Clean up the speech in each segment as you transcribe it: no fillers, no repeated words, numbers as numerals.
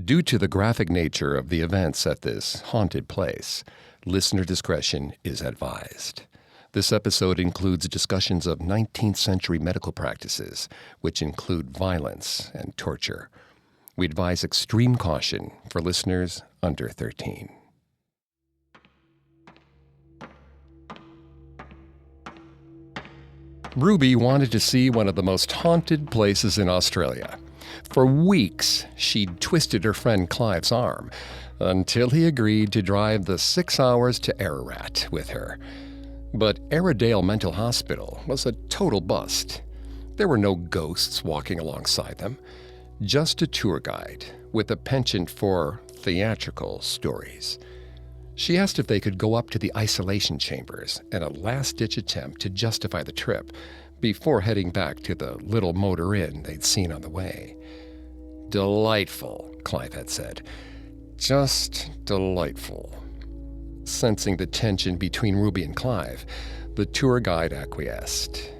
Due to the graphic nature of the events at this haunted place, listener discretion is advised. This episode includes discussions of 19th century medical practices, which include violence and torture. We advise extreme caution for listeners under 13. Ruby wanted to see one of the most haunted places in Australia. For weeks, she'd twisted her friend Clive's arm until he agreed to drive the 6 hours to Ararat with her. But Aradale Mental Hospital was a total bust. There were no ghosts walking alongside them, just a tour guide with a penchant for theatrical stories. She asked if they could go up to the isolation chambers in a last-ditch attempt to justify the trip before heading back to the little motor inn they'd seen on the way. Delightful, Clive had said. Just delightful. Sensing the tension between Ruby and Clive, the tour guide acquiesced.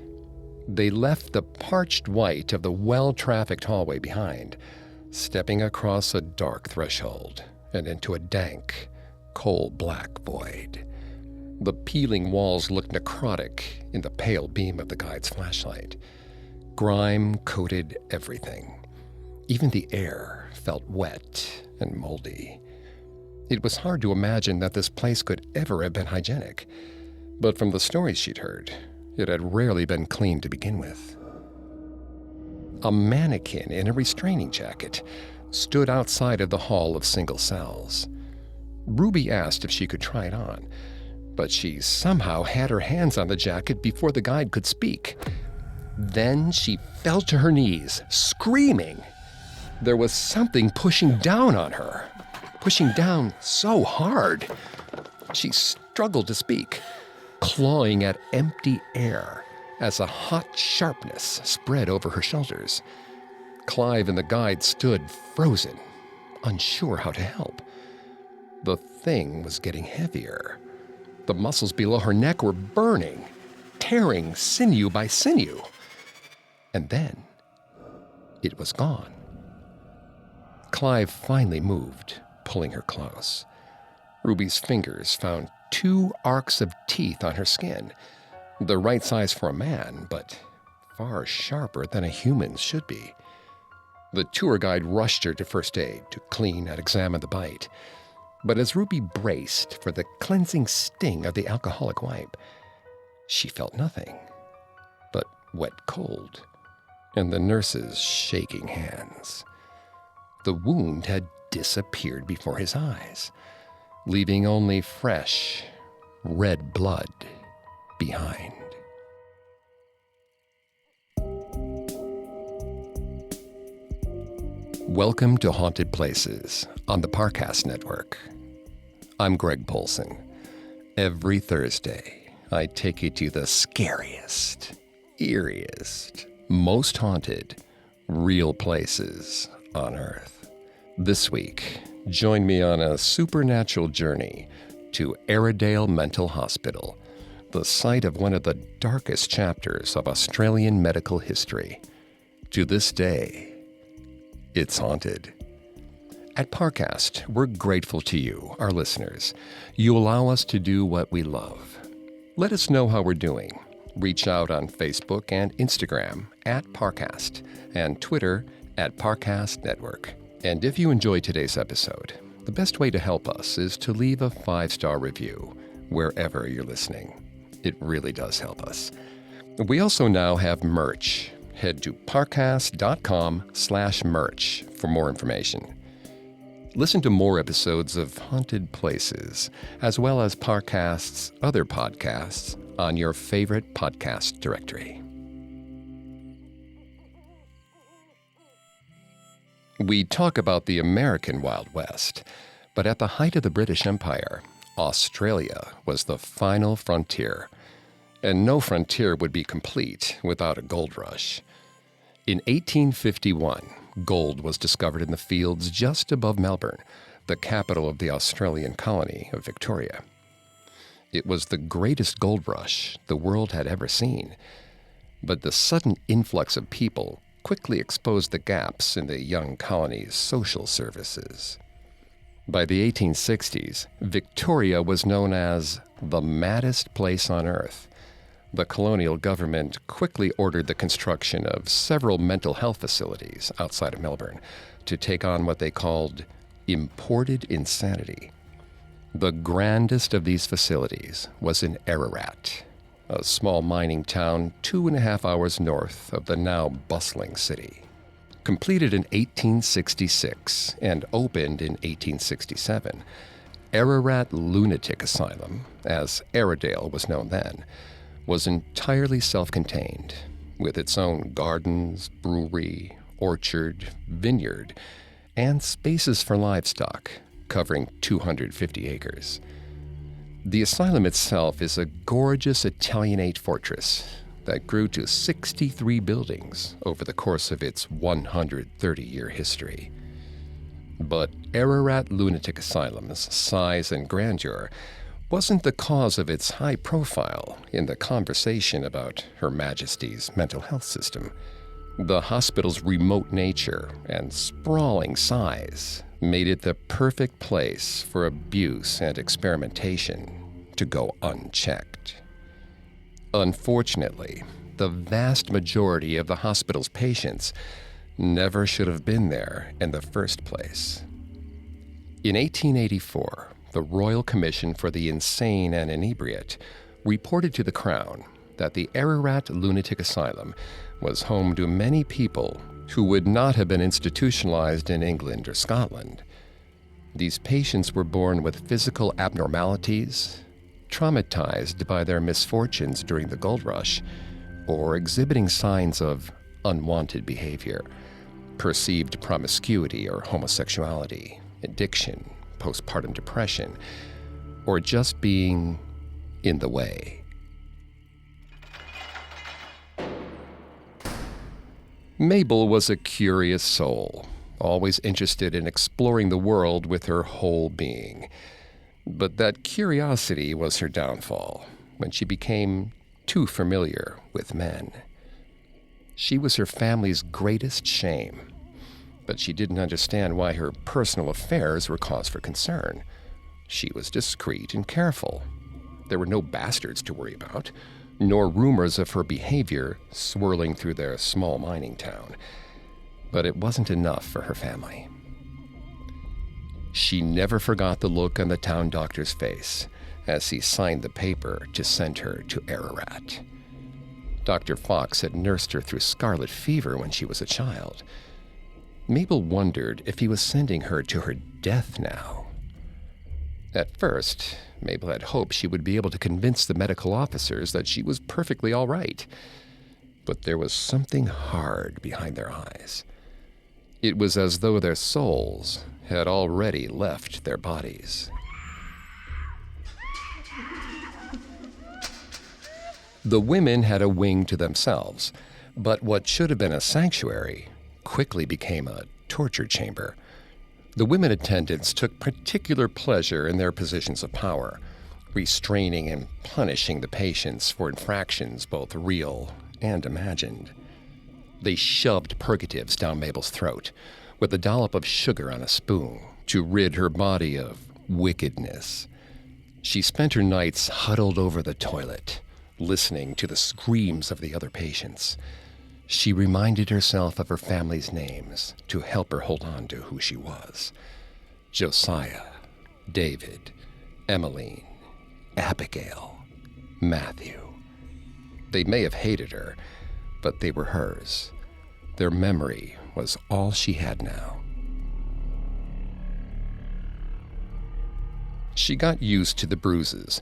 They left the parched white of the well-trafficked hallway behind, stepping across a dark threshold and into a dank, coal-black void. The peeling walls looked necrotic in the pale beam of the guide's flashlight. Grime coated everything. Even the air felt wet and moldy. It was hard to imagine that this place could ever have been hygienic, but from the stories she'd heard, it had rarely been clean to begin with. A mannequin in a restraining jacket stood outside of the hall of single cells. Ruby asked if she could try it on, but she somehow had her hands on the jacket before the guide could speak. Then she fell to her knees, screaming. There was something pushing down on her, pushing down so hard. She struggled to speak, clawing at empty air as a hot sharpness spread over her shoulders. Clive and the guide stood frozen, unsure how to help. The thing was getting heavier. The muscles below her neck were burning, tearing sinew by sinew. And then it was gone. Clive finally moved, pulling her close. Ruby's fingers found 2 arcs of teeth on her skin, the right size for a man, but far sharper than a human's should be. The tour guide rushed her to first aid to clean and examine the bite. But as Ruby braced for the cleansing sting of the alcoholic wipe, she felt nothing but wet cold and the nurse's shaking hands. The wound had disappeared before his eyes, leaving only fresh, red blood behind. Welcome to Haunted Places on the Parcast Network. I'm Greg Polson. Every Thursday, I take you to the scariest, eeriest, most haunted, real places on Earth. This week, join me on a supernatural journey to Aradale Mental Hospital, the site of one of the darkest chapters of Australian medical history. To this day, it's haunted. At Parcast, we're grateful to you, our listeners. You allow us to do what we love. Let us know how we're doing. Reach out on Facebook and Instagram at Parcast and Twitter at Parcast Network. And if you enjoyed today's episode, the best way to help us is to leave a 5-star review wherever you're listening. It really does help us. We also now have merch. Head to parcast.com/merch for more information. Listen to more episodes of Haunted Places, as well as Parcast's other podcasts on your favorite podcast directory. We talk about the American Wild West, but at the height of the British Empire, Australia was the final frontier, and no frontier would be complete without a gold rush. In 1851, gold was discovered in the fields just above Melbourne, the capital of the Australian colony of Victoria. It was the greatest gold rush the world had ever seen, but the sudden influx of people quickly exposed the gaps in the young colony's social services. By the 1860s, Victoria was known as the maddest place on earth. The colonial government quickly ordered the construction of several mental health facilities outside of Melbourne to take on what they called imported insanity. The grandest of these facilities was in Ararat, a small mining town 2.5 hours north of the now bustling city. Completed in 1866 and opened in 1867, Ararat Lunatic Asylum, as Aradale was known then, was entirely self-contained, with its own gardens, brewery, orchard, vineyard, and spaces for livestock, covering 250 acres. The asylum itself is a gorgeous Italianate fortress that grew to 63 buildings over the course of its 130-year history. But Ararat Lunatic Asylum's size and grandeur wasn't the cause of its high profile in the conversation about Her Majesty's mental health system. The hospital's remote nature and sprawling size made it the perfect place for abuse and experimentation to go unchecked. Unfortunately, the vast majority of the hospital's patients never should have been there in the first place. In 1884, the Royal Commission for the Insane and Inebriate reported to the Crown that the Ararat Lunatic Asylum was home to many people who would not have been institutionalized in England or Scotland. These patients were born with physical abnormalities, traumatized by their misfortunes during the gold rush, or exhibiting signs of unwanted behavior, perceived promiscuity or homosexuality, addiction, postpartum depression, or just being in the way. Mabel was a curious soul, always interested in exploring the world with her whole being. But that curiosity was her downfall when she became too familiar with men. She was her family's greatest shame, but she didn't understand why her personal affairs were cause for concern. She was discreet and careful. There were no bastards to worry about, nor rumors of her behavior swirling through their small mining town. But it wasn't enough for her family. She never forgot the look on the town doctor's face as he signed the paper to send her to Ararat. Dr. Fox had nursed her through scarlet fever when she was a child. Mabel wondered if he was sending her to her death now. At first, Mabel had hoped she would be able to convince the medical officers that she was perfectly all right. But there was something hard behind their eyes. It was as though their souls had already left their bodies. The women had a wing to themselves, but what should have been a sanctuary quickly became a torture chamber. The women attendants took particular pleasure in their positions of power, restraining and punishing the patients for infractions both real and imagined. They shoved purgatives down Mabel's throat with a dollop of sugar on a spoon to rid her body of wickedness. She spent her nights huddled over the toilet, listening to the screams of the other patients. She reminded herself of her family's names to help her hold on to who she was. Josiah, David, Emmeline, Abigail, Matthew. They may have hated her, but they were hers. Their memory was all she had now. She got used to the bruises,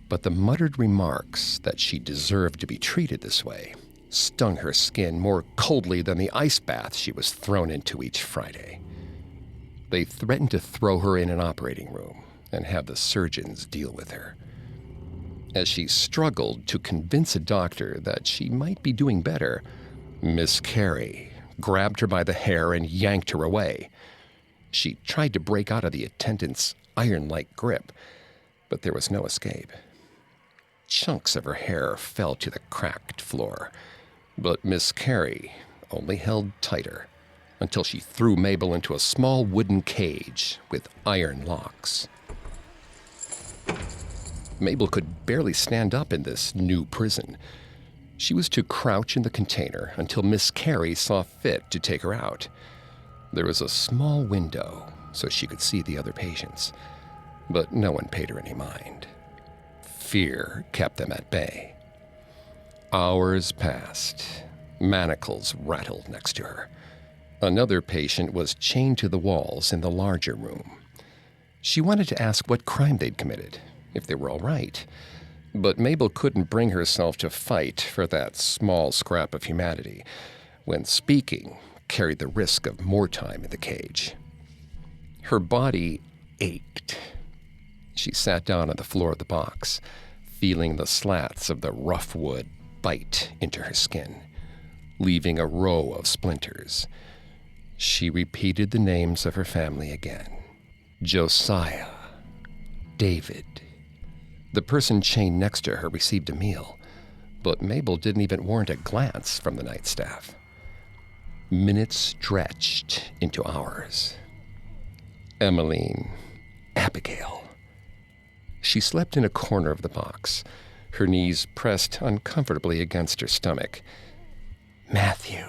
but the muttered remarks that she deserved to be treated this way stung her skin more coldly than the ice bath she was thrown into each Friday. They threatened to throw her in an operating room and have the surgeons deal with her. As she struggled to convince a doctor that she might be doing better, Miss Carey grabbed her by the hair and yanked her away. She tried to break out of the attendant's iron-like grip, but there was no escape. Chunks of her hair fell to the cracked floor, but Miss Carey only held tighter until she threw Mabel into a small wooden cage with iron locks. Mabel could barely stand up in this new prison. She was to crouch in the container until Miss Carey saw fit to take her out. There was a small window so she could see the other patients, but no one paid her any mind. Fear kept them at bay. Hours passed. Manacles rattled next to her. Another patient was chained to the walls in the larger room. She wanted to ask what crime they'd committed, if they were all right, but Mabel couldn't bring herself to fight for that small scrap of humanity when speaking carried the risk of more time in the cage. Her body ached. She sat down on the floor of the box, feeling the slats of the rough wood bite into her skin, leaving a row of splinters. She repeated the names of her family again. Josiah, David. The person chained next to her received a meal, but Mabel didn't even warrant a glance from the night staff. Minutes stretched into hours. Emmeline, Abigail. She slept in a corner of the box, her knees pressed uncomfortably against her stomach. Matthew.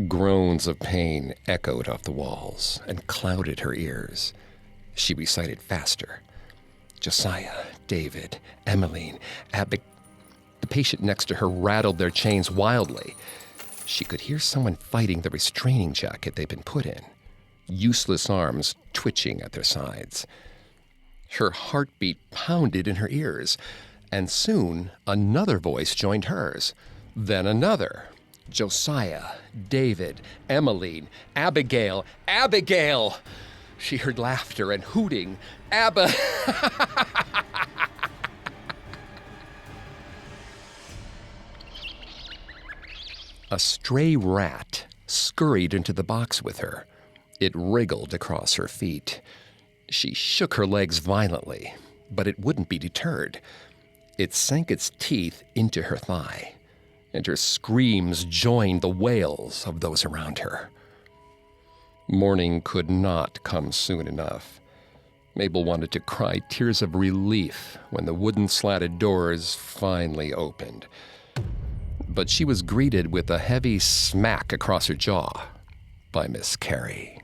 Groans of pain echoed off the walls and clouded her ears. She recited faster. Josiah, David, Emmeline, Abigail. The patient next to her rattled their chains wildly. She could hear someone fighting the restraining jacket they'd been put in, useless arms twitching at their sides. Her heartbeat pounded in her ears, and soon another voice joined hers, then another. Josiah, David, Emmeline, Abigail, Abigail! She heard laughter and hooting. Abba! A stray rat scurried into the box with her. It wriggled across her feet. She shook her legs violently, but it wouldn't be deterred. It sank its teeth into her thigh, and her screams joined the wails of those around her. Morning could not come soon enough. Mabel wanted to cry tears of relief when the wooden slatted doors finally opened. But she was greeted with a heavy smack across her jaw by Miss Carey.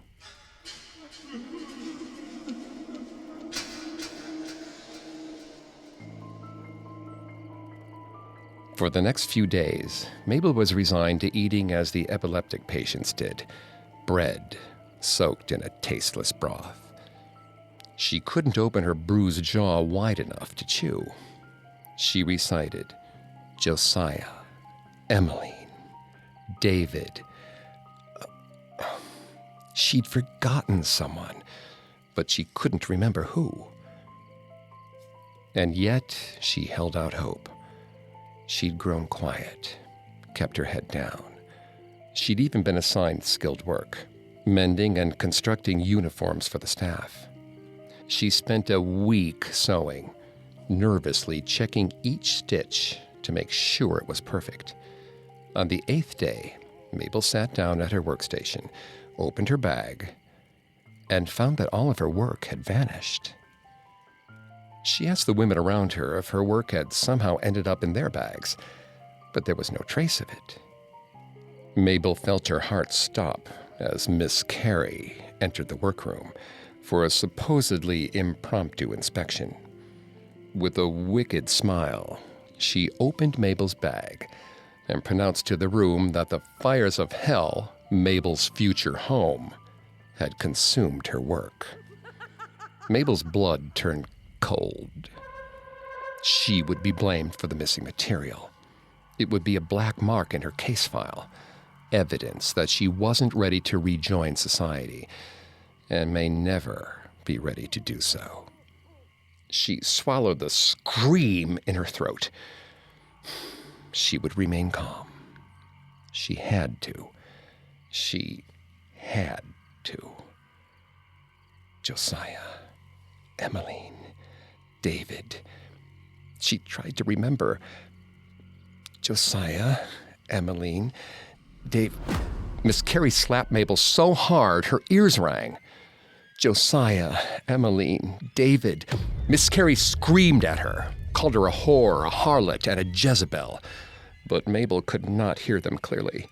For the next few days, Mabel was resigned to eating as the epileptic patients did, bread soaked in a tasteless broth. She couldn't open her bruised jaw wide enough to chew. She recited, Josiah, Emmeline, David. She'd forgotten someone, but she couldn't remember who. And yet she held out hope. She'd grown quiet, kept her head down. She'd even been assigned skilled work, mending and constructing uniforms for the staff. She spent a week sewing, nervously checking each stitch to make sure it was perfect. On the 8th day, Mabel sat down at her workstation, opened her bag, and found that all of her work had vanished. She asked the women around her if her work had somehow ended up in their bags, but there was no trace of it. Mabel felt her heart stop as Miss Carey entered the workroom for a supposedly impromptu inspection. With a wicked smile, she opened Mabel's bag and pronounced to the room that the fires of hell, Mabel's future home, had consumed her work. Mabel's blood turned cold. She would be blamed for the missing material. It would be a black mark in her case file, evidence that she wasn't ready to rejoin society and may never be ready to do so. She swallowed the scream in her throat. She would remain calm. She had to. She had to. Josiah, Emmeline, David. She tried to remember. Josiah, Emmeline, Dave. Miss Carey slapped Mabel so hard her ears rang. Josiah, Emmeline, David. Miss Carey screamed at her, called her a whore, a harlot, and a Jezebel. But Mabel could not hear them clearly.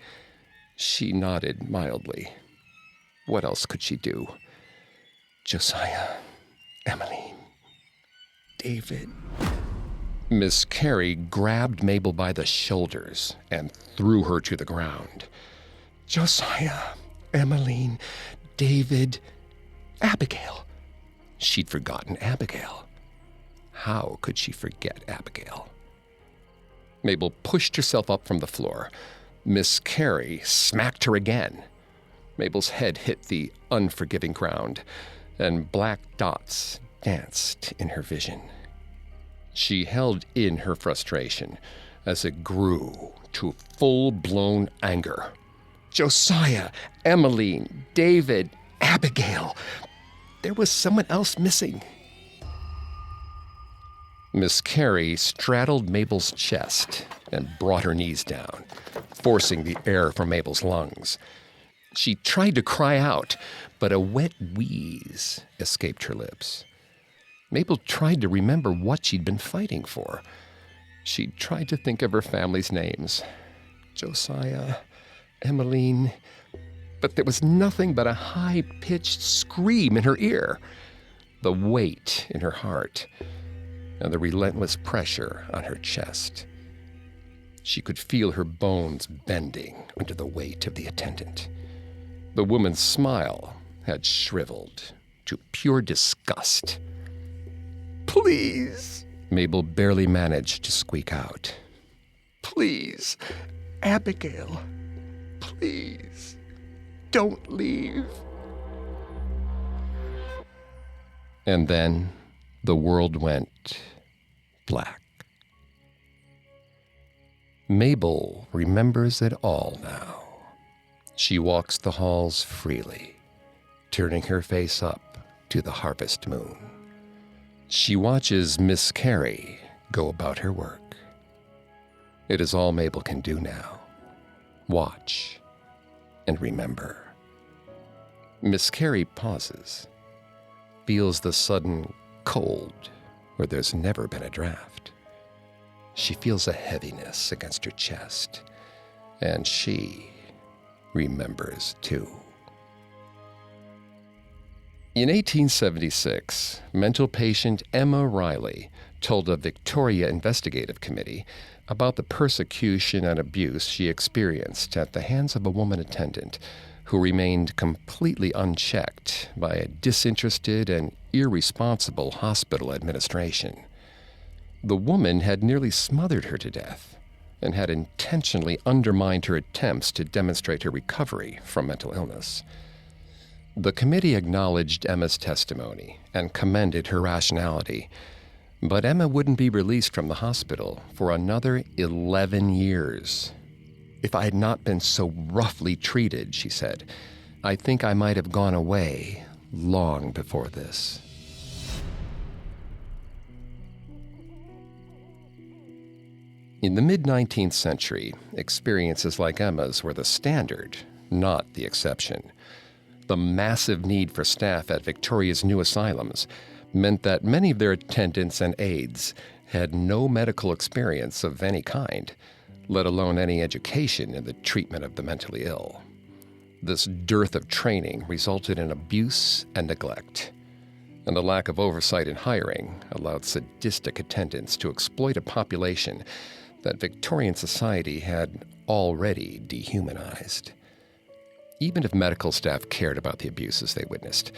She nodded mildly. What else could she do? Josiah, Emmeline, David. Miss Carey grabbed Mabel by the shoulders and threw her to the ground. Josiah, Emmeline, David, Abigail. She'd forgotten Abigail. How could she forget Abigail? Mabel pushed herself up from the floor. Miss Carey smacked her again. Mabel's head hit the unforgiving ground, and black dots danced in her vision. She held in her frustration as it grew to full-blown anger. Josiah, Emmeline, David, Abigail. There was someone else missing. Miss Carey straddled Mabel's chest and brought her knees down, forcing the air from Mabel's lungs. She tried to cry out, but a wet wheeze escaped her lips. Mabel tried to remember what she'd been fighting for. She tried to think of her family's names. Josiah, Emmeline. But there was nothing but a high-pitched scream in her ear, the weight in her heart, and the relentless pressure on her chest. She could feel her bones bending under the weight of the attendant. The woman's smile had shriveled to pure disgust. Please, Mabel barely managed to squeak out. Please, Abigail, please, don't leave. And then the world went black. Mabel remembers it all now. She walks the halls freely, turning her face up to the harvest moon. She watches Miss Carey go about her work. It is all Mabel can do now. Watch and remember. Miss Carey pauses, feels the sudden cold where there's never been a draft. She feels a heaviness against her chest, and she remembers too. In 1876, mental patient Emma Riley told a Victoria Investigative Committee about the persecution and abuse she experienced at the hands of a woman attendant who remained completely unchecked by a disinterested and irresponsible hospital administration. The woman had nearly smothered her to death and had intentionally undermined her attempts to demonstrate her recovery from mental illness. The committee acknowledged Emma's testimony and commended her rationality, but Emma wouldn't be released from the hospital for another 11 years. If I had not been so roughly treated, she said, I think I might have gone away long before this. In the mid-19th century, experiences like Emma's were the standard, not the exception. The massive need for staff at Victoria's new asylums meant that many of their attendants and aides had no medical experience of any kind, let alone any education in the treatment of the mentally ill. This dearth of training resulted in abuse and neglect, and the lack of oversight in hiring allowed sadistic attendants to exploit a population that Victorian society had already dehumanized. Even if medical staff cared about the abuses they witnessed,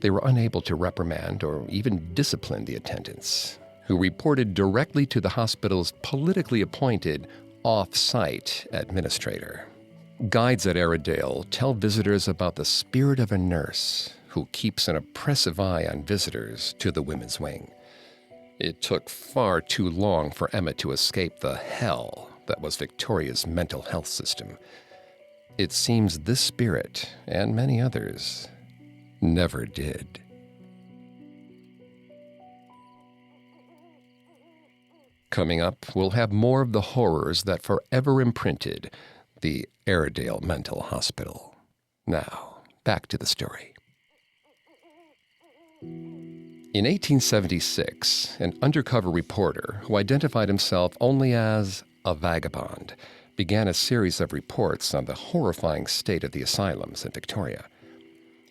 they were unable to reprimand or even discipline the attendants, who reported directly to the hospital's politically appointed off-site administrator. Guides at Aradale tell visitors about the spirit of a nurse who keeps an oppressive eye on visitors to the women's wing. It took far too long for Emma to escape the hell that was Victoria's mental health system. It seems this spirit, and many others, never did. Coming up, we'll have more of the horrors that forever imprinted the Aradale Mental Hospital. Now, back to the story. In 1876, an undercover reporter who identified himself only as a vagabond began a series of reports on the horrifying state of the asylums in Victoria.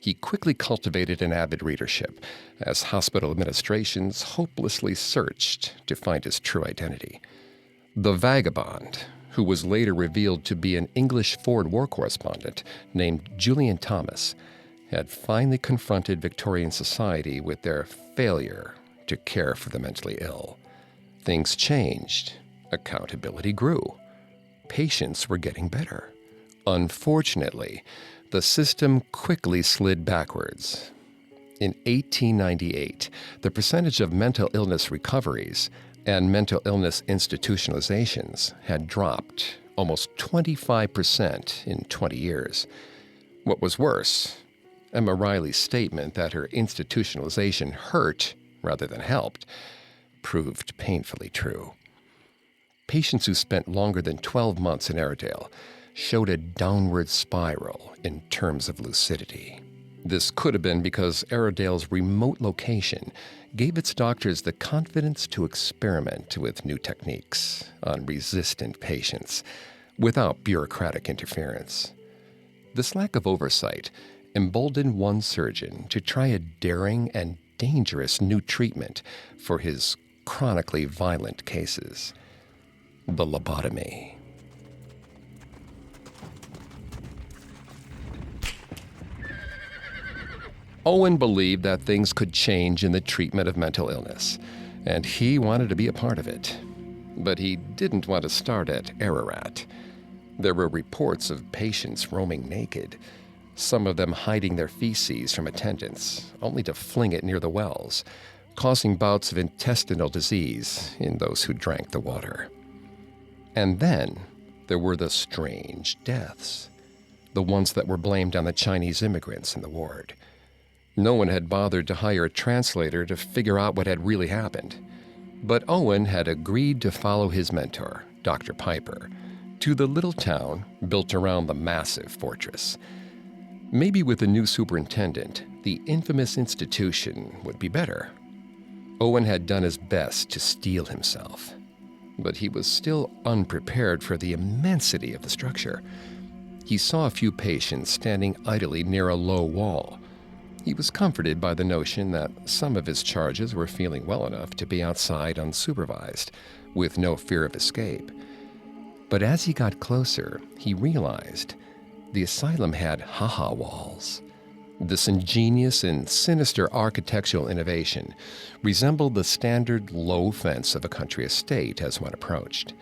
He quickly cultivated an avid readership as hospital administrations hopelessly searched to find his true identity. The vagabond, who was later revealed to be an English Forward War correspondent named Julian Thomas, had finally confronted Victorian society with their failure to care for the mentally ill. Things changed. Accountability grew. Patients were getting better. Unfortunately, the system quickly slid backwards. In 1898, the percentage of mental illness recoveries and mental illness institutionalizations had dropped almost 25% in 20 years. What was worse, Emma Riley's statement that her institutionalization hurt rather than helped proved painfully true. Patients who spent longer than 12 months in Aradale showed a downward spiral in terms of lucidity. This could have been because Aradale's remote location gave its doctors the confidence to experiment with new techniques on resistant patients without bureaucratic interference. This lack of oversight emboldened one surgeon to try a daring and dangerous new treatment for his chronically violent cases: the lobotomy. Owen believed that things could change in the treatment of mental illness, and he wanted to be a part of it. But he didn't want to start at Ararat. There were reports of patients roaming naked, some of them hiding their feces from attendants, only to fling it near the wells, causing bouts of intestinal disease in those who drank the water. And then there were the strange deaths, the ones that were blamed on the Chinese immigrants in the ward. No one had bothered to hire a translator to figure out what had really happened. But Owen had agreed to follow his mentor, Dr. Piper, to the little town built around the massive fortress. Maybe with a new superintendent, the infamous institution would be better. Owen had done his best to steel himself, but he was still unprepared for the immensity of the structure. He saw a few patients standing idly near a low wall. He was comforted by the notion that some of his charges were feeling well enough to be outside unsupervised, with no fear of escape. But as he got closer, he realized the asylum had ha-ha walls. This ingenious and sinister architectural innovation resembled the standard low fence of a country estate as one approached.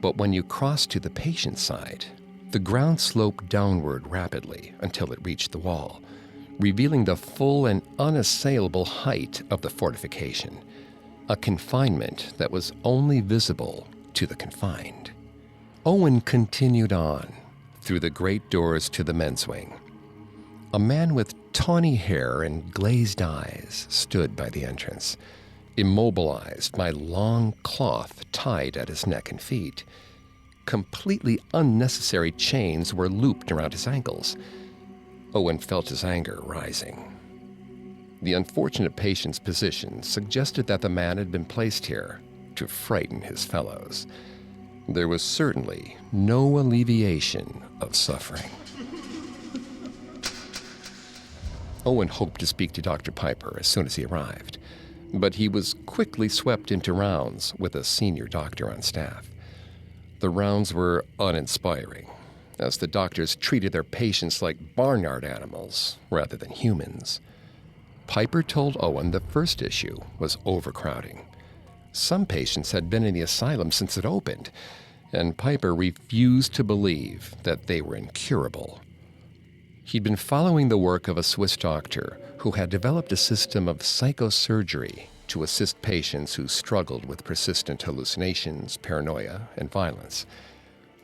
But when you crossed to the patient side, the ground sloped downward rapidly until it reached the wall, revealing the full and unassailable height of the fortification, a confinement that was only visible to the confined. Owen continued on through the great doors to the men's wing. A man with tawny hair and glazed eyes stood by the entrance, immobilized by long cloth tied at his neck and feet. Completely unnecessary chains were looped around his ankles. Owen felt his anger rising. The unfortunate patient's position suggested that the man had been placed here to frighten his fellows. There was certainly no alleviation of suffering. Owen hoped to speak to Dr. Piper as soon as he arrived, but he was quickly swept into rounds with a senior doctor on staff. The rounds were uninspiring, as the doctors treated their patients like barnyard animals rather than humans. Piper told Owen the first issue was overcrowding. Some patients had been in the asylum since it opened, and Piper refused to believe that they were incurable. He'd been following the work of a Swiss doctor who had developed a system of psychosurgery to assist patients who struggled with persistent hallucinations, paranoia, and violence.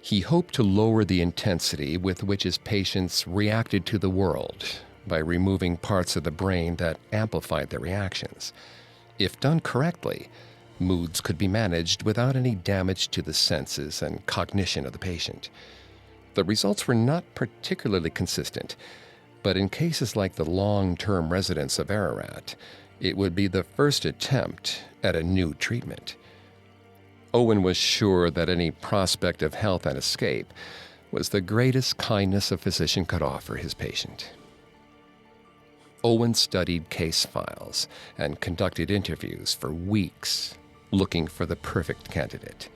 He hoped to lower the intensity with which his patients reacted to the world by removing parts of the brain that amplified their reactions. If done correctly, moods could be managed without any damage to the senses and cognition of the patient. The results were not particularly consistent, but in cases like the long-term residents of Ararat, it would be the first attempt at a new treatment. Owen was sure that any prospect of health and escape was the greatest kindness a physician could offer his patient. Owen studied case files and conducted interviews for weeks, looking for the perfect candidate.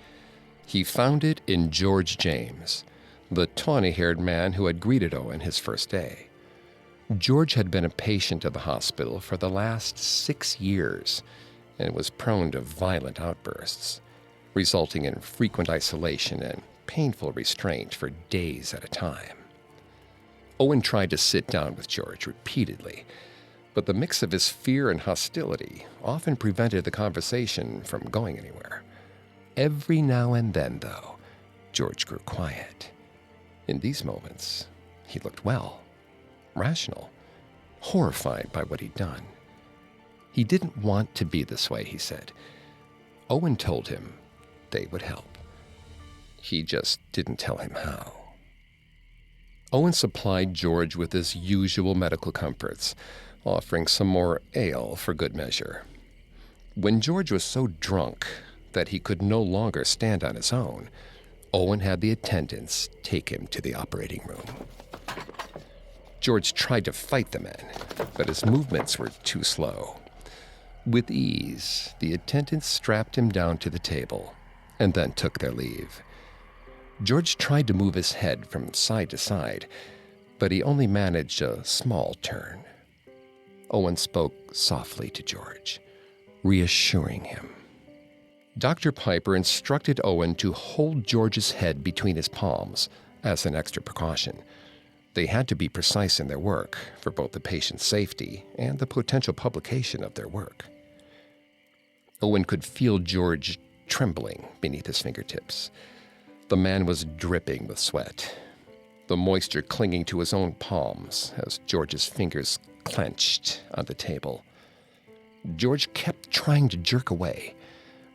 He found it in George James, the tawny-haired man who had greeted Owen his first day. George had been a patient of the hospital for the last 6 years and was prone to violent outbursts, resulting in frequent isolation and painful restraint for days at a time. Owen tried to sit down with George repeatedly, but the mix of his fear and hostility often prevented the conversation from going anywhere. Every now and then, though, George grew quiet. In these moments, he looked well, rational, horrified by what he'd done. He didn't want to be this way, he said. Owen told him they would help. He just didn't tell him how. Owen supplied George with his usual medical comforts, offering some more ale for good measure. When George was so drunk that he could no longer stand on his own, Owen had the attendants take him to the operating room. George tried to fight the men, but his movements were too slow. With ease, the attendants strapped him down to the table and then took their leave. George tried to move his head from side to side, but he only managed a small turn. Owen spoke softly to George, reassuring him. Dr. Piper instructed Owen to hold George's head between his palms as an extra precaution. They had to be precise in their work for both the patient's safety and the potential publication of their work. Owen could feel George trembling beneath his fingertips. The man was dripping with sweat, the moisture clinging to his own palms as George's fingers clenched on the table. George kept trying to jerk away,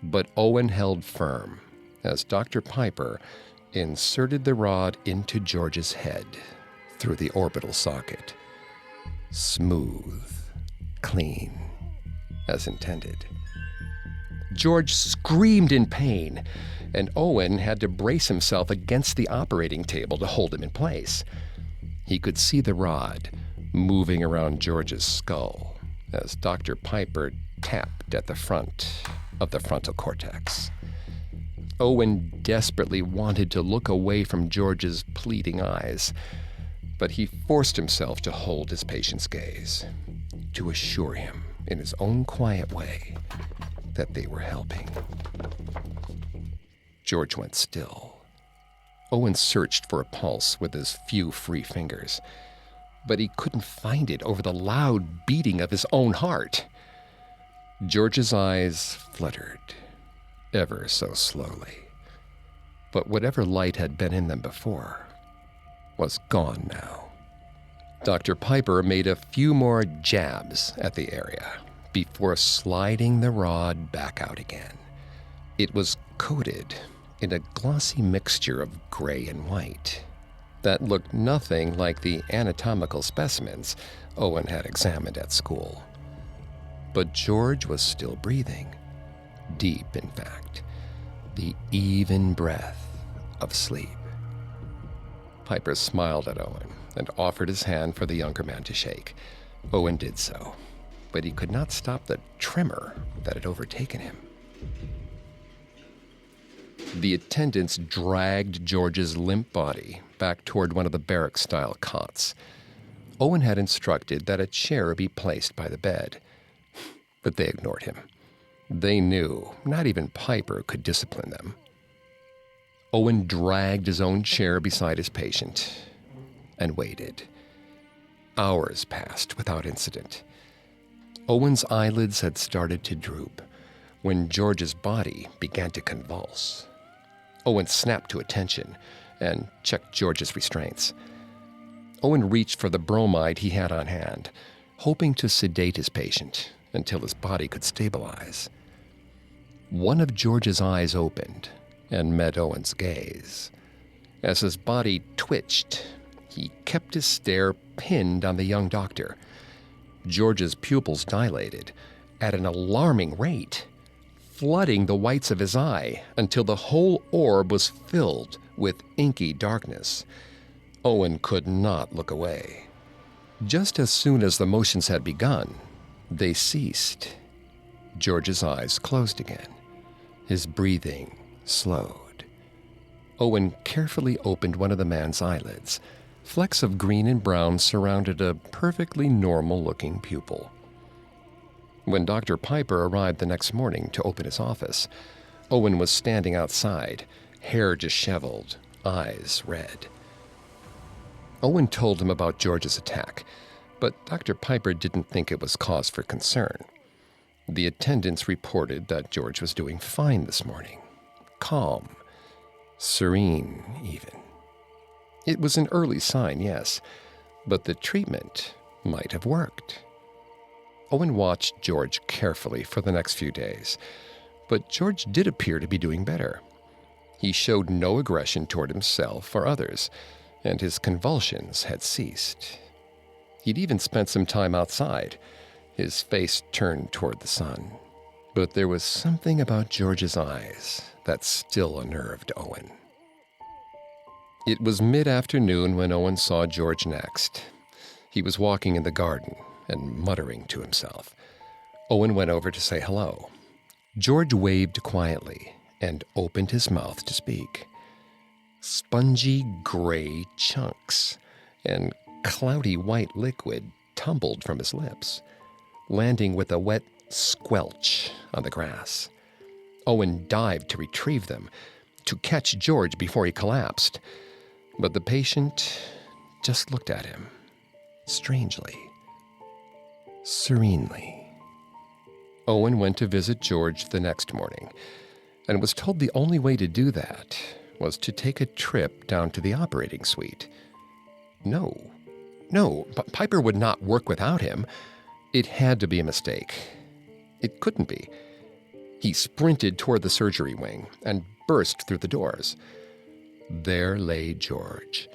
but Owen held firm as Dr. Piper inserted the rod into George's head through the orbital socket. Smooth, clean, as intended. George screamed in pain, and Owen had to brace himself against the operating table to hold him in place. He could see the rod moving around George's skull as Dr. Piper tapped at the front of the frontal cortex. Owen desperately wanted to look away from George's pleading eyes, but he forced himself to hold his patient's gaze, to assure him in his own quiet way that they were helping. George went still. Owen searched for a pulse with his few free fingers, but he couldn't find it over the loud beating of his own heart. George's eyes fluttered, ever so slowly, but whatever light had been in them before was gone now. Dr. Piper made a few more jabs at the area before sliding the rod back out again. It was coated in a glossy mixture of gray and white that looked nothing like the anatomical specimens Owen had examined at school. But George was still breathing, deep in fact, the even breath of sleep. Piper smiled at Owen and offered his hand for the younger man to shake. Owen did so, but he could not stop the tremor that had overtaken him. The attendants dragged George's limp body back toward one of the barrack-style cots. Owen had instructed that a chair be placed by the bed, but they ignored him. They knew not even Piper could discipline them. Owen dragged his own chair beside his patient and waited. Hours passed without incident. Owen's eyelids had started to droop when George's body began to convulse. Owen snapped to attention and checked George's restraints. Owen reached for the bromide he had on hand, hoping to sedate his patient until his body could stabilize. One of George's eyes opened and met Owen's gaze, As his body twitched, he kept his stare pinned on the young doctor. George's pupils dilated at an alarming rate, flooding the whites of his eye until the whole orb was filled with inky darkness. Owen could not look away. Just as soon as the motions had begun, they ceased. George's eyes closed again. His breathing slowed. Owen carefully opened one of the man's eyelids. Flecks of green and brown surrounded a perfectly normal-looking pupil. When Dr. Piper arrived the next morning to open his office, Owen was standing outside, hair disheveled, eyes red. Owen told him about George's attack, but Dr. Piper didn't think it was cause for concern. The attendants reported that George was doing fine this morning. Calm. Serene, even. It was an early sign, yes, but the treatment might have worked. Owen watched George carefully for the next few days, but George did appear to be doing better. He showed no aggression toward himself or others, and his convulsions had ceased. He'd even spent some time outside, his face turned toward the sun. But there was something about George's eyes that still unnerved Owen. It was mid-afternoon when Owen saw George next. He was walking in the garden and muttering to himself. Owen went over to say hello. George waved quietly and opened his mouth to speak. Spongy gray chunks and cloudy white liquid tumbled from his lips, landing with a wet squelch on the grass. Owen dived to retrieve them, to catch George before he collapsed. But the patient just looked at him, strangely, serenely. Owen went to visit George the next morning and was told the only way to do that was to take a trip down to the operating suite. No, Piper would not work without him. It had to be a mistake. It couldn't be. He sprinted toward the surgery wing and burst through the doors. There lay George,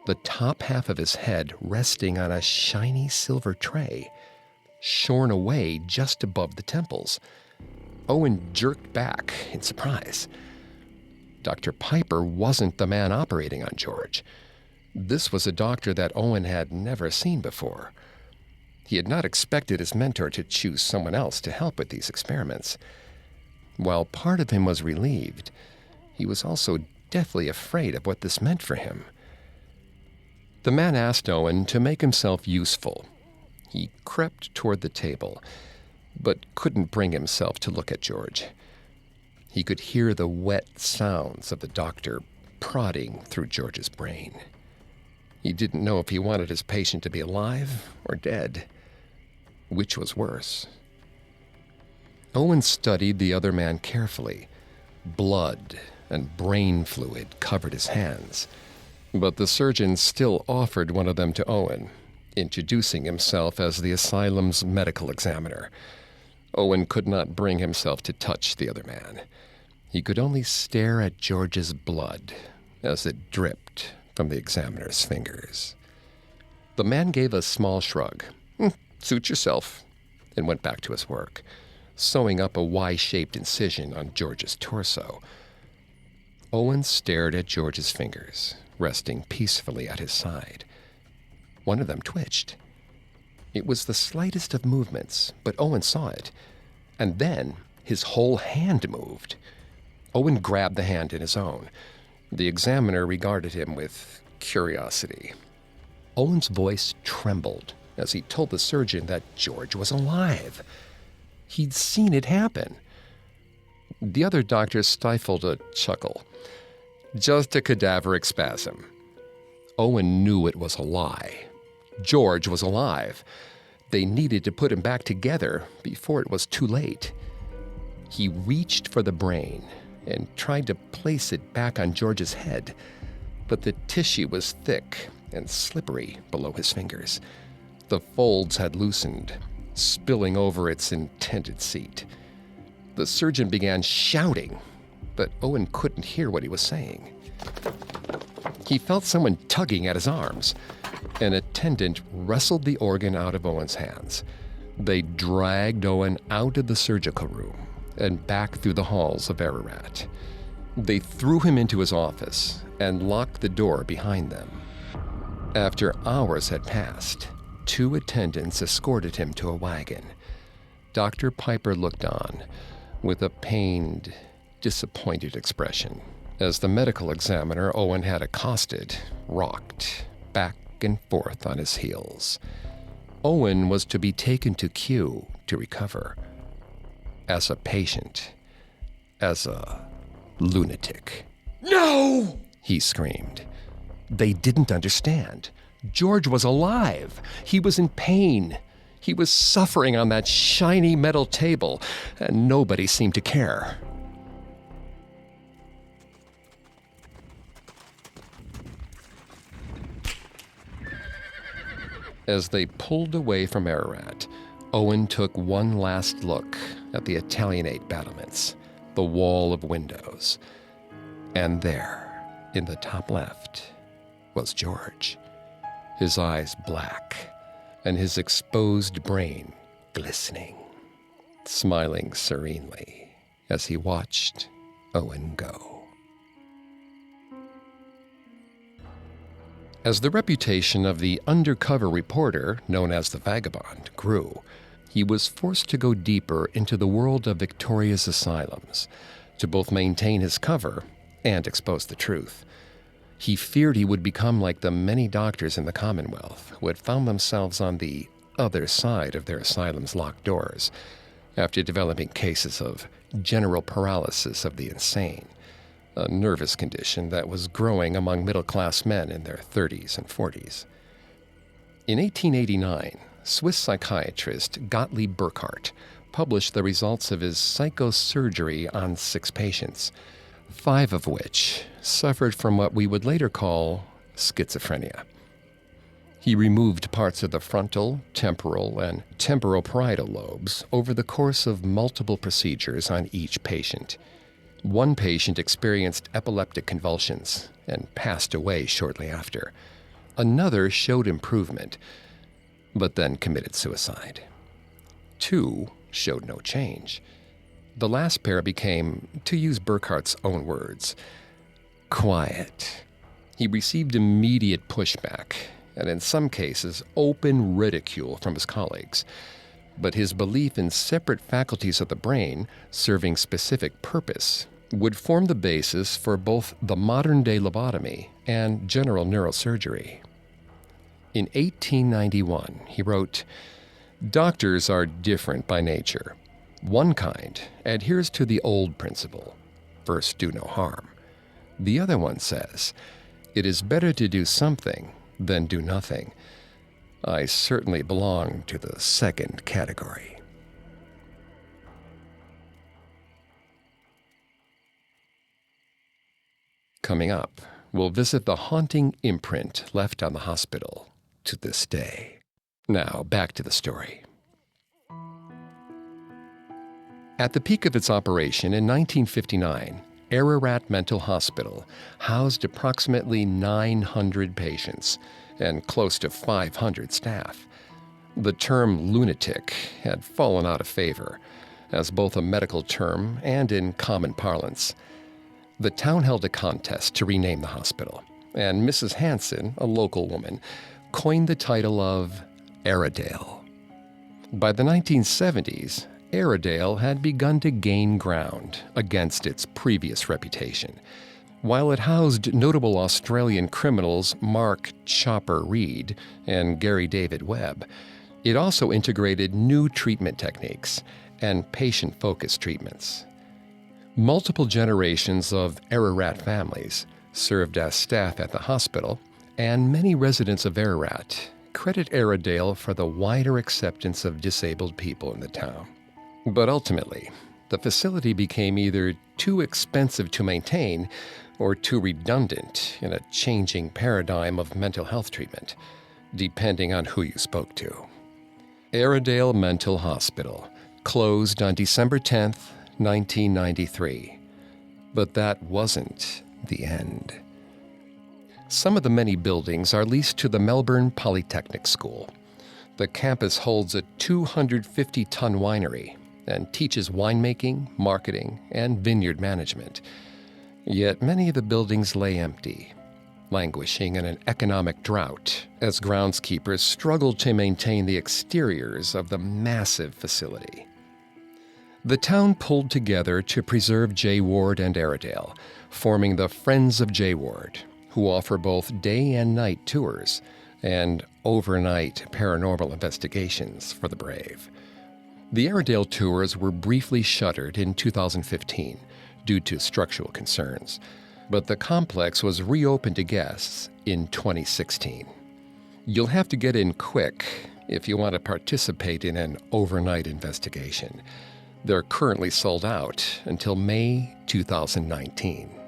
the top half of his head resting on a shiny silver tray, shorn away just above the temples. Owen jerked back in surprise. Dr. Piper wasn't the man operating on George. This was a doctor that Owen had never seen before. He had not expected his mentor to choose someone else to help with these experiments. While part of him was relieved, he was also deathly afraid of what this meant for him. The man asked Owen to make himself useful. He crept toward the table, but couldn't bring himself to look at George. He could hear the wet sounds of the doctor prodding through George's brain. He didn't know if he wanted his patient to be alive or dead. Which was worse? Owen studied the other man carefully. Blood and brain fluid covered his hands. But the surgeon still offered one of them to Owen, introducing himself as the asylum's medical examiner. Owen could not bring himself to touch the other man. He could only stare at George's blood as it dripped from the examiner's fingers. The man gave a small shrug. Suit yourself, and went back to his work, sewing up a Y-shaped incision on George's torso. Owen stared at George's fingers, resting peacefully at his side. One of them twitched. It was the slightest of movements, but Owen saw it. And then his whole hand moved. Owen grabbed the hand in his own. The examiner regarded him with curiosity. Owen's voice trembled as he told the surgeon that George was alive. He'd seen it happen. The other doctor stifled a chuckle. Just a cadaveric spasm. Owen knew it was a lie. George was alive. They needed to put him back together before it was too late. He reached for the brain and tried to place it back on George's head, but the tissue was thick and slippery below his fingers. The folds had loosened, spilling over its intended seat. The surgeon began shouting, but Owen couldn't hear what he was saying. He felt someone tugging at his arms. An attendant wrestled the organ out of Owen's hands. They dragged Owen out of the surgical room and back through the halls of Ararat. They threw him into his office and locked the door behind them. After hours had passed, 2 attendants escorted him to a wagon. Dr. Piper looked on with a pained, disappointed expression as the medical examiner Owen had accosted rocked back and forth on his heels. Owen was to be taken to Kew to recover. As a patient. As a lunatic. No! He screamed. They didn't understand. George was alive. He was in pain. He was suffering on that shiny metal table, and nobody seemed to care. As they pulled away from Ararat, Owen took one last look at the Italianate battlements, the wall of windows. And there, in the top left, was George, his eyes black and his exposed brain glistening, smiling serenely as he watched Owen go. As the reputation of the undercover reporter, known as the Vagabond, grew, he was forced to go deeper into the world of Victoria's asylums to both maintain his cover and expose the truth. He feared he would become like the many doctors in the Commonwealth who had found themselves on the other side of their asylum's locked doors after developing cases of general paralysis of the insane, a nervous condition that was growing among middle-class men in their 30s and 40s. In 1889, Swiss psychiatrist Gottlieb Burckhardt published the results of his psychosurgery on 6 patients, 5 of which suffered from what we would later call schizophrenia. He removed parts of the frontal, temporal, and temporoparietal lobes over the course of multiple procedures on each patient. One patient experienced epileptic convulsions and passed away shortly after. Another showed improvement, but then committed suicide. 2 showed no change. The last pair became, to use Burckhardt's own words, quiet. He received immediate pushback, and in some cases, open ridicule from his colleagues. But his belief in separate faculties of the brain serving specific purpose would form the basis for both the modern-day lobotomy and general neurosurgery. In 1891, he wrote, "Doctors are different by nature. One kind adheres to the old principle, first do no harm. The other one says, it is better to do something than do nothing. I certainly belong to the second category." Coming up, we'll visit the haunting imprint left on the hospital to this day. Now, back to the story. At the peak of its operation in 1959, Aradale Mental Hospital housed approximately 900 patients and close to 500 staff. The term lunatic had fallen out of favor as both a medical term and in common parlance. The town held a contest to rename the hospital, and Mrs. Hanson, a local woman, coined the title of Aradale. By the 1970s, Aradale had begun to gain ground against its previous reputation. While it housed notable Australian criminals Mark Chopper Reed and Gary David Webb, it also integrated new treatment techniques and patient-focused treatments. Multiple generations of Ararat families served as staff at the hospital, and many residents of Ararat credit Aradale for the wider acceptance of disabled people in the town. But ultimately, the facility became either too expensive to maintain or too redundant in a changing paradigm of mental health treatment, depending on who you spoke to. Aradale Mental Hospital closed on December 10th, 1993. But that wasn't the end. Some of the many buildings are leased to the Melbourne Polytechnic School. The campus holds a 250-ton winery and teaches winemaking, marketing, and vineyard management. Yet many of the buildings lay empty, languishing in an economic drought as groundskeepers struggle to maintain the exteriors of the massive facility. The town pulled together to preserve J Ward and Aradale, forming the Friends of J Ward, who offer both day and night tours and overnight paranormal investigations for the brave. The Aradale tours were briefly shuttered in 2015 due to structural concerns, but the complex was reopened to guests in 2016. You'll have to get in quick if you want to participate in an overnight investigation. They're currently sold out until May 2019.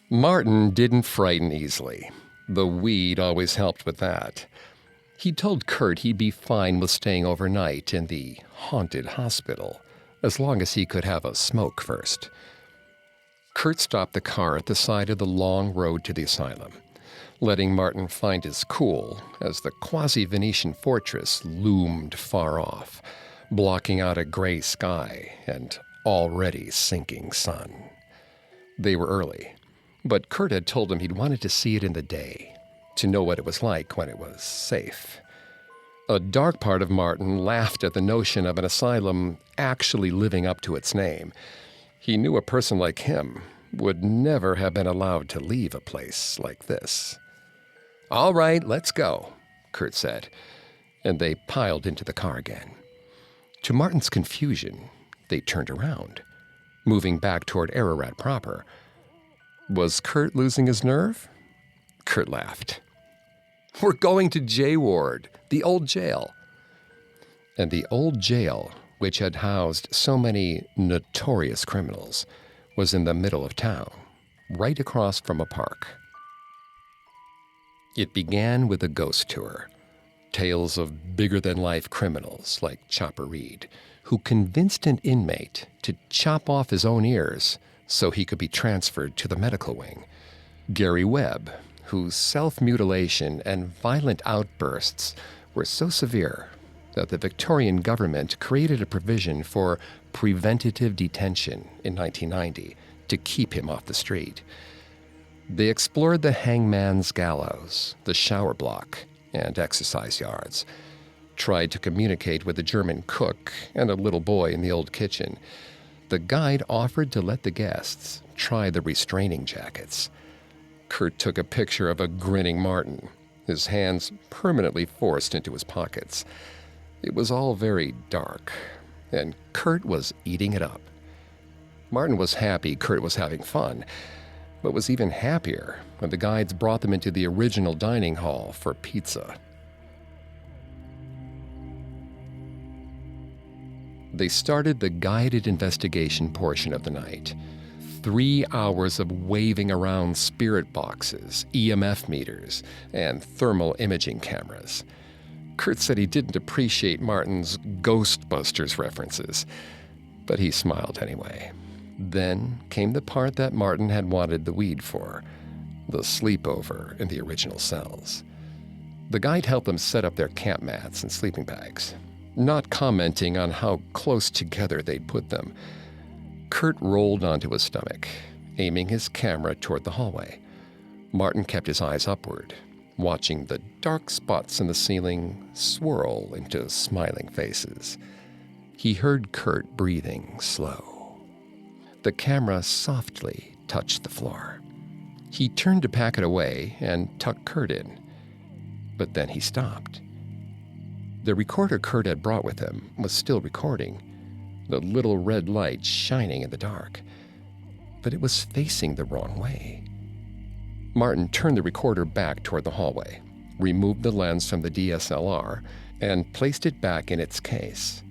Martin didn't frighten easily. The weed always helped with that. He told Kurt he'd be fine with staying overnight in the haunted hospital, as long as he could have a smoke first. Kurt stopped the car at the side of the long road to the asylum, letting Martin find his cool as the quasi-Venetian fortress loomed far off, blocking out a gray sky and already sinking sun. They were early, but Kurt had told him he'd wanted to see it in the day, to know what it was like when it was safe. A dark part of Martin laughed at the notion of an asylum actually living up to its name. He knew a person like him would never have been allowed to leave a place like this. "All right, let's go," Kurt said, and they piled into the car again. To Martin's confusion, they turned around, moving back toward Ararat proper. Was Kurt losing his nerve? Kurt laughed. "We're going to J Ward, the old jail." And the old jail, which had housed so many notorious criminals, was in the middle of town, right across from a park. It began with a ghost tour, tales of bigger-than-life criminals like Chopper Reed, who convinced an inmate to chop off his own ears so he could be transferred to the medical wing. Gary Webb, whose self-mutilation and violent outbursts were so severe that the Victorian government created a provision for preventative detention in 1990 to keep him off the street. They explored the hangman's gallows, the shower block, and exercise yards, tried to communicate with a German cook and a little boy in the old kitchen. The guide offered to let the guests try the restraining jackets. Kurt took a picture of a grinning Martin, his hands permanently forced into his pockets. It was all very dark, and Kurt was eating it up. Martin was happy Kurt was having fun, but was even happier when the guides brought them into the original dining hall for pizza. They started the guided investigation portion of the night. 3 hours of waving around spirit boxes, EMF meters, and thermal imaging cameras. Kurt said he didn't appreciate Martin's Ghostbusters references, but he smiled anyway. Then came the part that Martin had wanted the weed for, the sleepover in the original cells. The guide helped them set up their camp mats and sleeping bags, not commenting on how close together they'd put them. Kurt rolled onto his stomach, aiming his camera toward the hallway. Martin kept his eyes upward, watching the dark spots in the ceiling swirl into smiling faces. He heard Kurt breathing slow. The camera softly touched the floor. He turned to pack it away and tuck Kurt in, but then he stopped. The recorder Kurt had brought with him was still recording, the little red light shining in the dark, but it was facing the wrong way. Martin turned the recorder back toward the hallway, removed the lens from the DSLR, and placed it back in its case.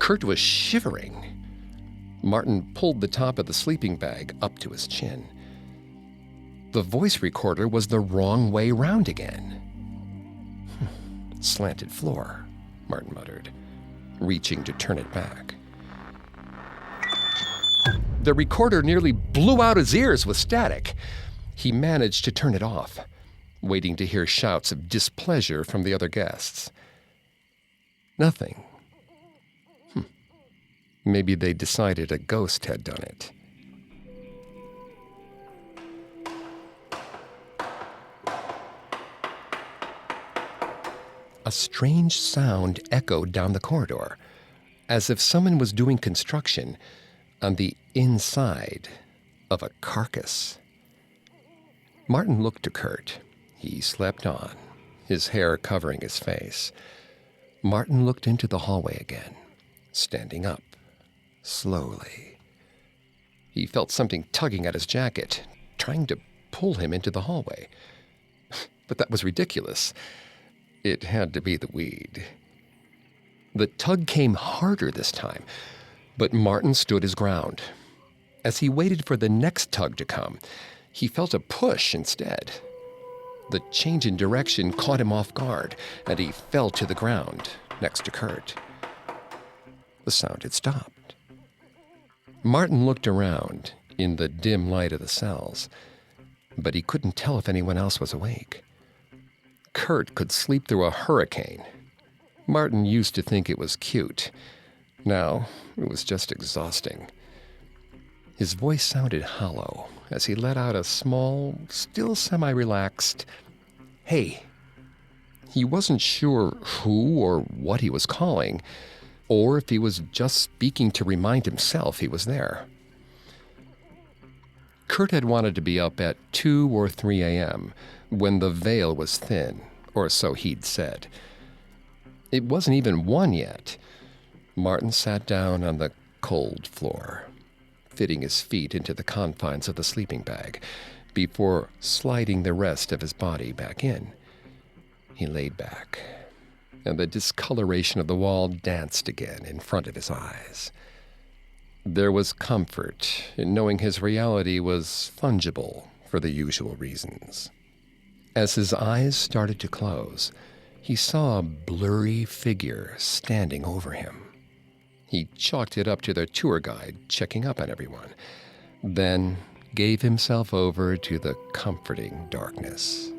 Kurt was shivering. Martin pulled the top of the sleeping bag up to his chin. The voice recorder was the wrong way round again. Slanted floor, Martin muttered, reaching to turn it back. The recorder nearly blew out his ears with static. He managed to turn it off, waiting to hear shouts of displeasure from the other guests. Nothing. Maybe they decided a ghost had done it. A strange sound echoed down the corridor, as if someone was doing construction on the inside of a carcass. Martin looked to Kurt. He slept on, his hair covering his face. Martin looked into the hallway again, standing up, slowly. He felt something tugging at his jacket, trying to pull him into the hallway. But that was ridiculous. It had to be the weed. The tug came harder this time, but Martin stood his ground. As he waited for the next tug to come, he felt a push instead. The change in direction caught him off guard, and he fell to the ground next to Kurt. The sound had stopped. Martin looked around in the dim light of the cells, but he couldn't tell if anyone else was awake. Kurt could sleep through a hurricane. Martin used to think it was cute. Now, it was just exhausting. His voice sounded hollow as he let out a small, still semi-relaxed, "Hey." He wasn't sure who or what he was calling, or if he was just speaking to remind himself he was there. Kurt had wanted to be up at 2 or 3 a.m., when the veil was thin, or so he'd said. It wasn't even 1 yet. Martin sat down on the cold floor, fitting his feet into the confines of the sleeping bag, before sliding the rest of his body back in. He laid back, and the discoloration of the wall danced again in front of his eyes. There was comfort in knowing his reality was fungible for the usual reasons. As his eyes started to close, he saw a blurry figure standing over him. He chalked it up to their tour guide checking up on everyone, then gave himself over to the comforting darkness.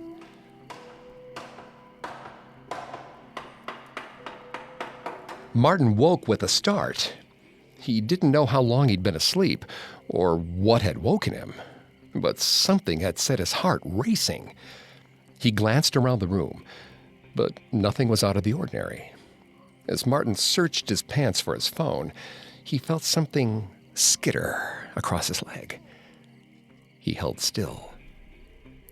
Martin woke with a start. He didn't know how long he'd been asleep or what had woken him, but something had set his heart racing. He glanced around the room, but nothing was out of the ordinary. As Martin searched his pants for his phone, he felt something skitter across his leg. He held still.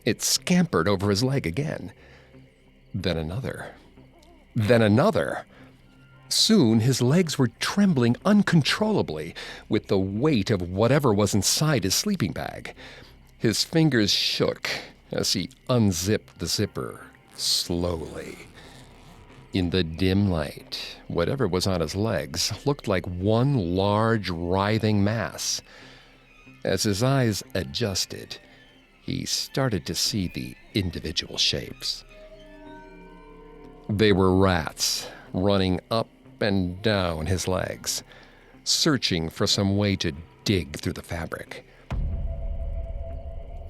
It scampered over his leg again. Then another. Then another. Soon his legs were trembling uncontrollably with the weight of whatever was inside his sleeping bag. His fingers shook as he unzipped the zipper slowly. In the dim light, whatever was on his legs looked like one large, writhing mass. As his eyes adjusted, he started to see the individual shapes. They were rats running up and down his legs, searching for some way to dig through the fabric.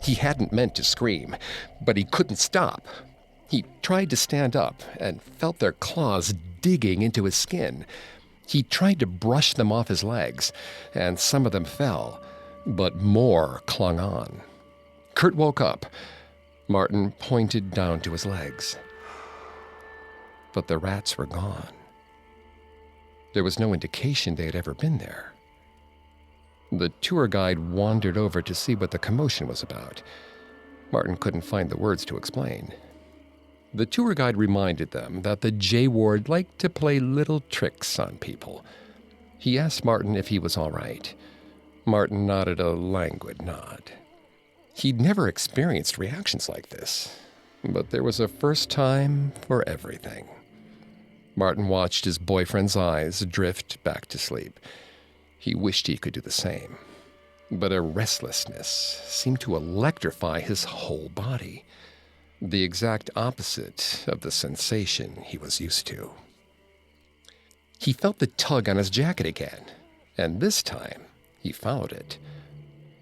He hadn't meant to scream, but he couldn't stop. He tried to stand up and felt their claws digging into his skin. He tried to brush them off his legs, and some of them fell, but more clung on. Kurt woke up. Martin pointed down to his legs. But the rats were gone. There was no indication they had ever been there. The tour guide wandered over to see what the commotion was about. Martin couldn't find the words to explain. The tour guide reminded them that the J-Ward liked to play little tricks on people. He asked Martin if he was all right. Martin nodded a languid nod. He'd never experienced reactions like this, but there was a first time for everything. Martin watched his boyfriend's eyes drift back to sleep. He wished he could do the same, but a restlessness seemed to electrify his whole body, the exact opposite of the sensation he was used to. He felt the tug on his jacket again, and this time He followed it.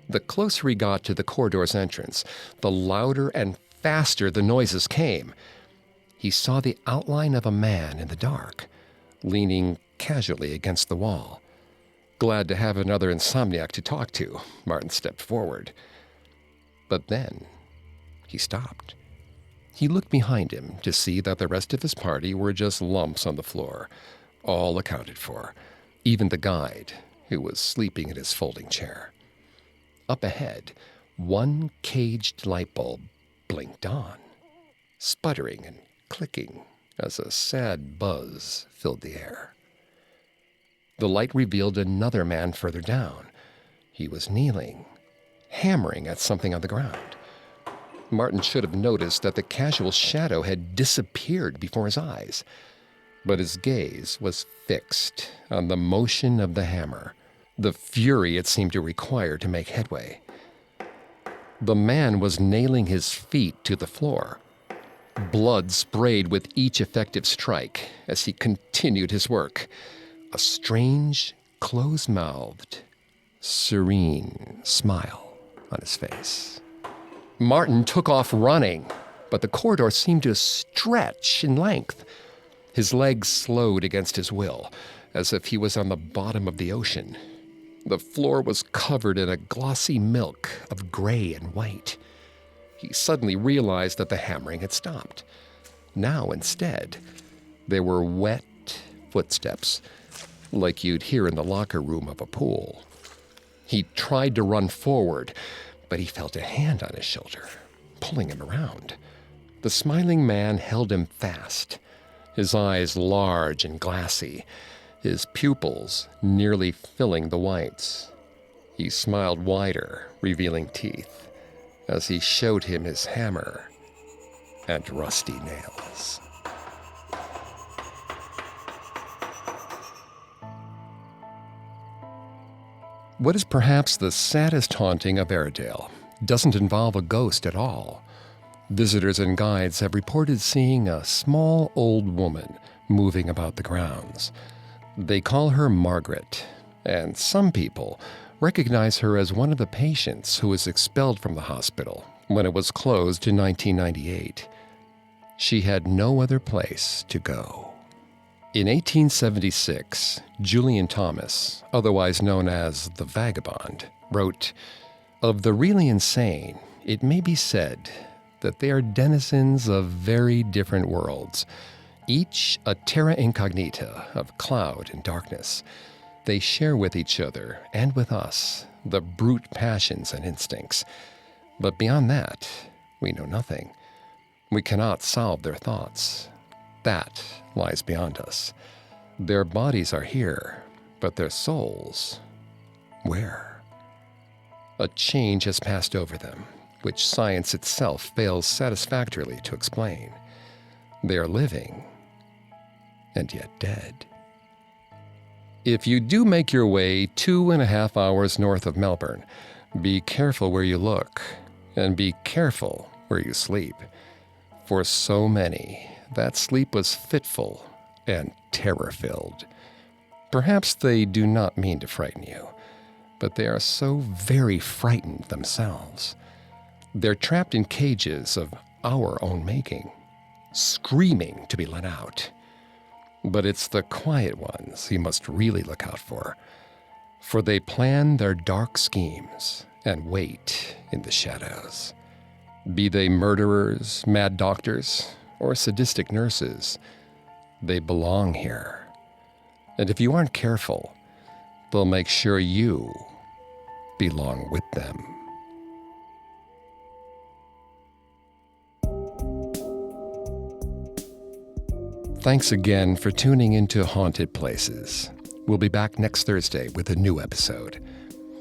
The closer he got to the corridor's entrance, the louder and faster the noises came. He saw the outline of a man in the dark, leaning casually against the wall. Glad to have another insomniac to talk to, Martin stepped forward. But then he stopped. He looked behind him to see that the rest of his party were just lumps on the floor, all accounted for, even the guide, who was sleeping in his folding chair. Up ahead, one caged light bulb blinked on, sputtering and clicking as a sad buzz filled the air. The light revealed another man further down. He was kneeling, hammering at something on the ground. Martin should have noticed that the casual shadow had disappeared before his eyes, but his gaze was fixed on the motion of the hammer, the fury it seemed to require to make headway. The man was nailing his feet to the floor. Blood sprayed with each effective strike as he continued his work. A strange, close-mouthed, serene smile on his face. Martin took off running, but the corridor seemed to stretch in length. His legs slowed against his will, as if he was on the bottom of the ocean. The floor was covered in a glossy milk of gray and white. He suddenly realized that the hammering had stopped. Now, instead, there were wet footsteps, like you'd hear in the locker room of a pool. He tried to run forward, but he felt a hand on his shoulder, pulling him around. The smiling man held him fast, his eyes large and glassy, his pupils nearly filling the whites. He smiled wider, revealing teeth, as he showed him his hammer and rusty nails. What is perhaps the saddest haunting of Aradale doesn't involve a ghost at all. Visitors and guides have reported seeing a small old woman moving about the grounds. They call her Margaret, and some people recognize her as one of the patients who was expelled from the hospital when it was closed in 1998. She had no other place to go. In 1876, Julian Thomas, otherwise known as the Vagabond, wrote, "Of the really insane, it may be said that they are denizens of very different worlds, each a terra incognita of cloud and darkness. They share with each other and with us the brute passions and instincts. But beyond that, we know nothing. We cannot solve their thoughts. That lies beyond us. Their bodies are here, but their souls, where? A change has passed over them, which science itself fails satisfactorily to explain. They are living, and yet dead." If you do make your way 2.5 hours north of Melbourne, be careful where you look, and be careful where you sleep. For so many, that sleep was fitful and terror-filled. Perhaps they do not mean to frighten you, but they are so very frightened themselves. They're trapped in cages of our own making, screaming to be let out. But it's the quiet ones you must really look out for they plan their dark schemes and wait in the shadows. Be they murderers, mad doctors, or sadistic nurses, they belong here. And if you aren't careful, they'll make sure you belong with them. Thanks again for tuning into Haunted Places. We'll be back next Thursday with a new episode.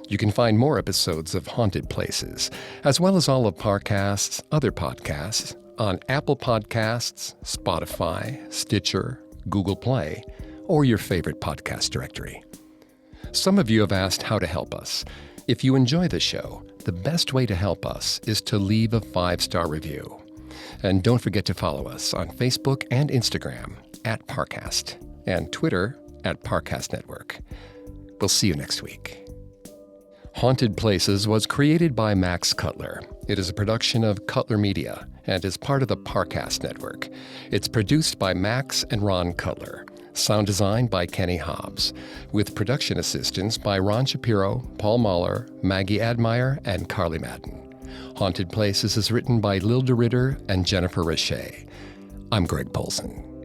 You can find more episodes of Haunted Places, as well as all of Parcast's other podcasts, on Apple Podcasts, Spotify, Stitcher, Google Play, or your favorite podcast directory. Some of you have asked how to help us. If you enjoy the show, the best way to help us is to leave a 5-star review. And don't forget to follow us on Facebook and Instagram @Parcast and Twitter @Parcast Network. We'll see you next week. Haunted Places was created by Max Cutler. It is a production of Cutler Media and is part of the Parcast Network. It's produced by Max and Ron Cutler. Sound design by Kenny Hobbs, with production assistance by Ron Shapiro, Paul Mahler, Maggie Admire, and Carly Madden. Haunted Places is written by Lilda Ritter and Jennifer Richey. I'm Greg Polson.